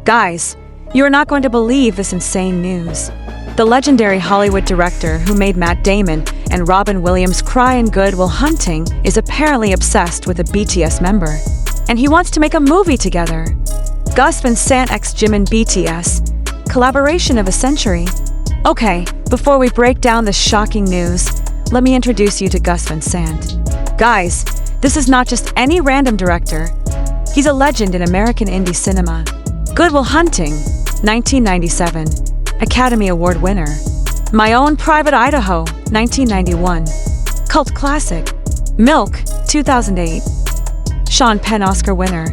Guys, you are not going to believe this insane news. The legendary Hollywood director who made Matt Damon and Robin Williams cry in Good Will Hunting is apparently obsessed with a BTS member, and he wants to make a movie together. Gus Van Sant x Jimin BTS, collaboration of a century. Okay, before we break down this shocking news, let me introduce you to Gus Van Sant. Guys, this is not just any random director. He's a legend in American indie cinema. GoodWillHunting, 1997, Academy Award winner. My Own Private Idaho, 1991, cult classic. Milk, 2008, Sean Penn Oscar winner.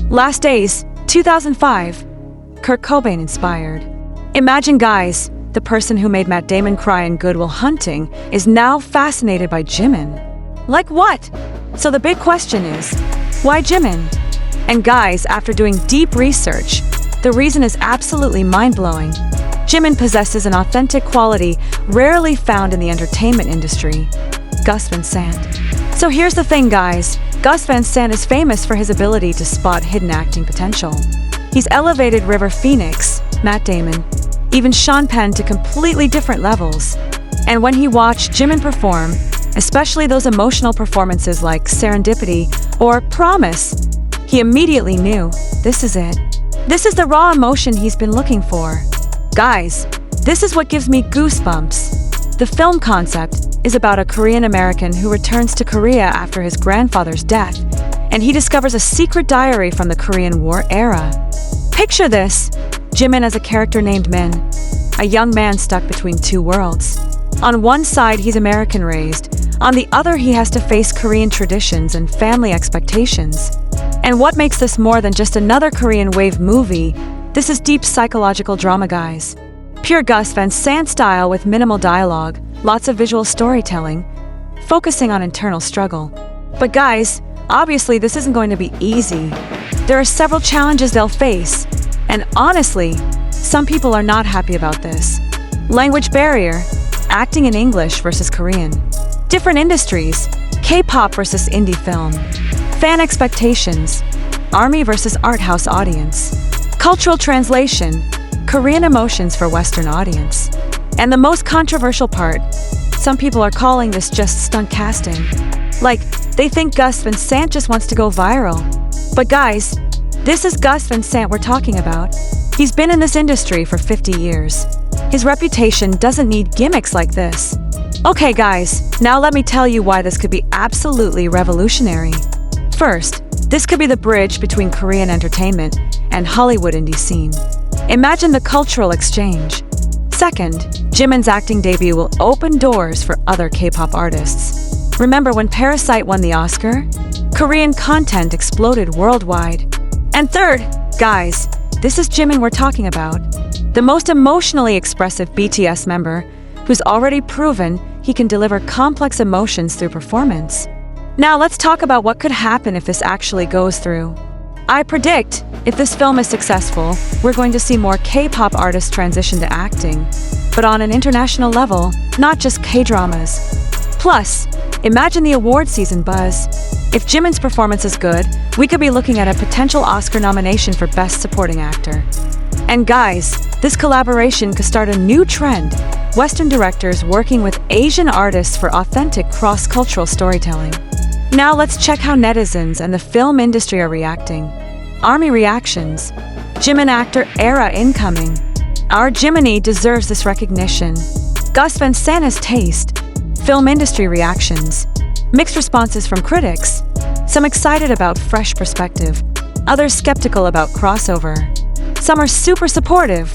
Last Days, 2005, Kurt Cobain inspired. Imagine, guys, the person who made Matt Damon cry in Good Will Hunting is now fascinated by Jimin. Like what? So the big question is, why Jimin? And guys, after doing deep research, the reason is absolutely mind-blowing. Jimin possesses an authentic quality rarely found in the entertainment industry. Gus Van Sant. So here's the thing, guys. Gus Van Sant is famous for his ability to spot hidden acting potential. He's elevated River Phoenix, Matt Damon, even Sean Penn to completely different levels. And when he watched Jimin perform, especially those emotional performances like Serendipity or Promise, he immediately knew, this is it. This is the raw emotion he's been looking for. Guys, this is what gives me goosebumps. The film concept is about a Korean American who returns to Korea after his grandfather's death, and he discovers a secret diary from the Korean War era. Picture this, Jimin as a character named Min, a young man stuck between two worlds. On one side, he's American-raised. On the other, he has to face Korean traditions and family expectations. And what makes this more than just another Korean wave movie? This is deep psychological drama, guys. Pure Gus Van Sant style with minimal dialogue, lots of visual storytelling, focusing on internal struggle. But guys, obviously this isn't going to be easy. There are several challenges they'll face, and honestly, some people are not happy about this. Language barrier, acting in English versus Korean. Different industries, K-pop versus indie film. Fan expectations, army versus art house audience. Cultural translation, Korean emotions for Western audience. And the most controversial part, some people are calling this just stunt casting. Like, they think Gus Van Sant just wants to go viral. But guys, this is Gus Van Sant we're talking about. He's been in this industry for 50 years. His reputation doesn't need gimmicks like this. Okay guys, now let me tell you why this could be absolutely revolutionary. First, this could be the bridge between Korean entertainment and Hollywood indie scene. Imagine the cultural exchange. Second, Jimin's acting debut will open doors for other K-pop artists. Remember when Parasite won the Oscar? Korean content exploded worldwide. And third, guys, this is Jimin we're talking about. The most emotionally expressive BTS member who's already proven he can deliver complex emotions through performance. Now let's talk about what could happen if this actually goes through. I predict, if this film is successful, we're going to see more K-pop artists transition to acting, but on an international level, not just K-dramas. Plus, imagine the award season buzz. If Jimin's performance is good, we could be looking at a potential Oscar nomination for Best Supporting Actor. And guys, this collaboration could start a new trend. Western directors working with Asian artists for authentic cross-cultural storytelling. Now let's check how netizens and the film industry are reacting. Army reactions. Jimin actor era incoming. Our Jiminy deserves this recognition. Gus Van Sant has taste. Film industry reactions. Mixed responses from critics. Some excited about fresh perspective. Others skeptical about crossover. Some are super supportive.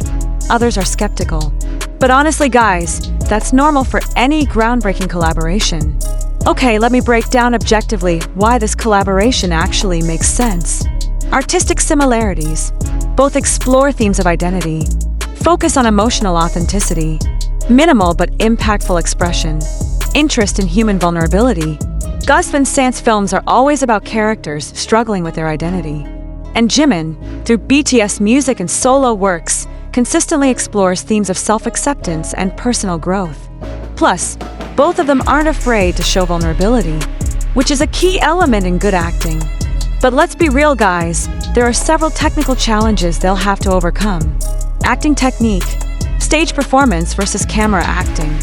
Others are skeptical. But honestly, guys, that's normal for any groundbreaking collaboration. Okay, let me break down objectively why this collaboration actually makes sense. Artistic similarities. Both explore themes of identity. Focus on emotional authenticity. Minimal but impactful expression. Interest in human vulnerability. Gus Van Sant's films are always about characters struggling with their identity. And Jimin, through BTS music and solo works, consistently explores themes of self-acceptance and personal growth. Plus, both of them aren't afraid to show vulnerability, which is a key element in good acting. But let's be real, guys, there are several technical challenges they'll have to overcome. Acting technique, stage performance versus camera acting,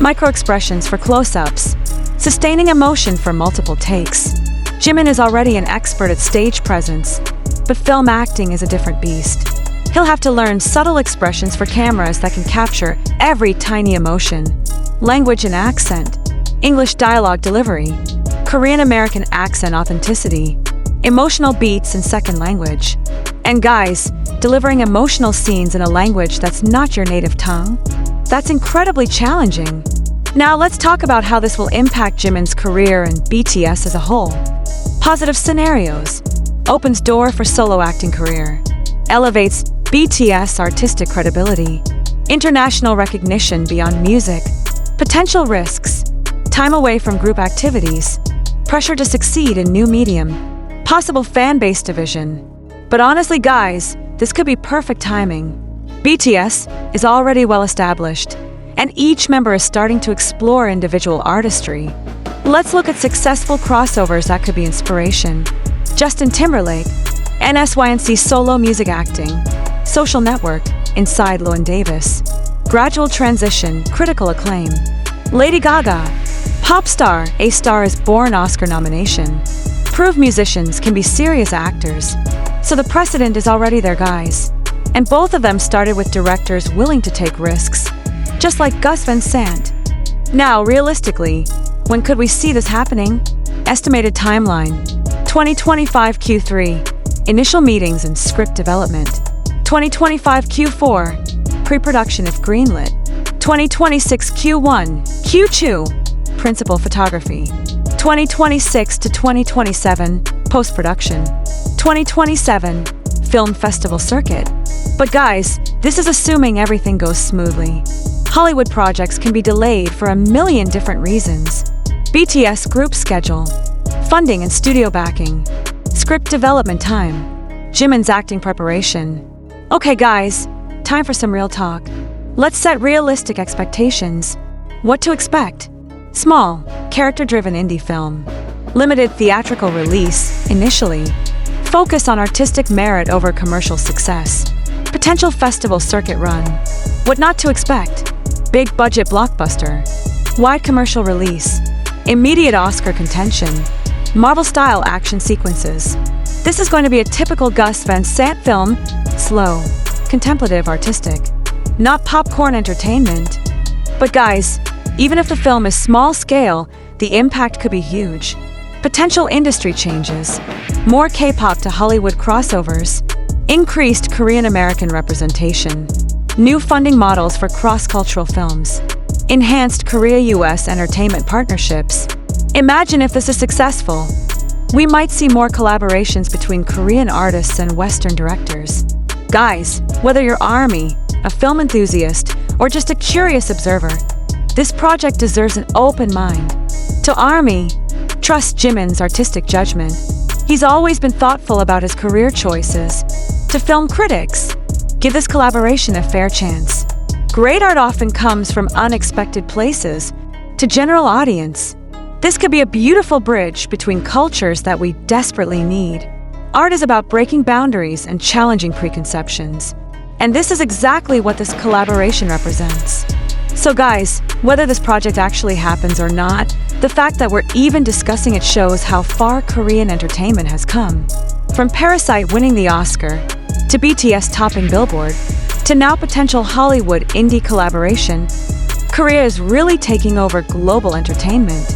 micro-expressions for close-ups, sustaining emotion for multiple takes. Jimin is already an expert at stage presence, but film acting is a different beast. He'll have to learn subtle expressions for cameras that can capture every tiny emotion. Language and accent, English dialogue delivery, Korean-American accent authenticity, emotional beats in second language. And guys, delivering emotional scenes in a language that's not your native tongue? That's incredibly challenging. Now let's talk about how this will impact Jimin's career and BTS as a whole. Positive scenarios. Opens door for solo acting career. Elevates BTS artistic credibility. International recognition beyond music. Potential risks. Time away from group activities. Pressure to succeed in new medium. Possible fan base division. But honestly, guys, this could be perfect timing. BTS is already well established, and each member is starting to explore individual artistry. Let's look at successful crossovers that could be inspiration. Justin Timberlake, NSYNC solo music acting, Social Network, Inside Llewyn Davis. Gradual transition, critical acclaim. Lady Gaga, pop star, A Star is Born Oscar nomination. Prove musicians can be serious actors. So the precedent is already there, guys. And both of them started with directors willing to take risks, just like Gus Van Sant. Now, realistically, when could we see this happening? Estimated timeline: 2025 Q3, initial meetings and script development. 2025 Q4, pre-production if greenlit. 2026 Q1, Q2, principal photography. 2026 to 2027, post-production. 2027, film festival circuit. But guys, this is assuming everything goes smoothly. Hollywood projects can be delayed for a million different reasons. BTS group schedule, funding and studio backing, script development time, Jimin's acting preparation. Okay guys, time for some real talk. Let's set realistic expectations. What to expect? Small, character-driven indie film. Limited theatrical release, initially. Focus on artistic merit over commercial success. Potential festival circuit run. What not to expect? Big budget blockbuster. Wide commercial release. Immediate Oscar contention. Marvel-style action sequences. This is going to be a typical Gus Van Sant film. Slow, contemplative, artistic. Not popcorn entertainment. But guys, even if the film is small scale, the impact could be huge. Potential industry changes. More K-pop to Hollywood crossovers. Increased Korean-American representation. New funding models for cross-cultural films. Enhanced Korea-US entertainment partnerships. Imagine if this is successful. We might see more collaborations between Korean artists and Western directors. Guys, whether you're ARMY, a film enthusiast, or just a curious observer, this project deserves an open mind. To ARMY, trust Jimin's artistic judgment. He's always been thoughtful about his career choices. To film critics, give this collaboration a fair chance. Great art often comes from unexpected places. To general audience, this could be a beautiful bridge between cultures that we desperately need. Art is about breaking boundaries and challenging preconceptions. And this is exactly what this collaboration represents. So guys, whether this project actually happens or not, the fact that we're even discussing it shows how far Korean entertainment has come. From Parasite winning the Oscar, to BTS topping Billboard, to now potential Hollywood indie collaboration, Korea is really taking over global entertainment.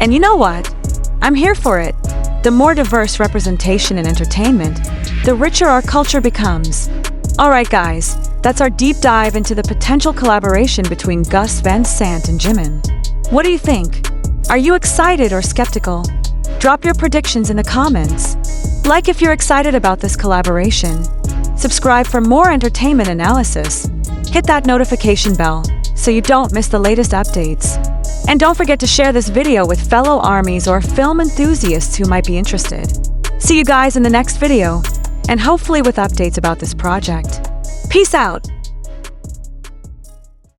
And you know what? I'm here for it. The more diverse representation in entertainment, the richer our culture becomes. Alright guys, that's our deep dive into the potential collaboration between Gus Van Sant and Jimin. What do you think? Are you excited or skeptical? Drop your predictions in the comments. Like if you're excited about this collaboration. Subscribe for more entertainment analysis. Hit that notification bell so you don't miss the latest updates. And don't forget to share this video with fellow ARMYs or film enthusiasts who might be interested. See you guys in the next video, and hopefully with updates about this project. Peace out!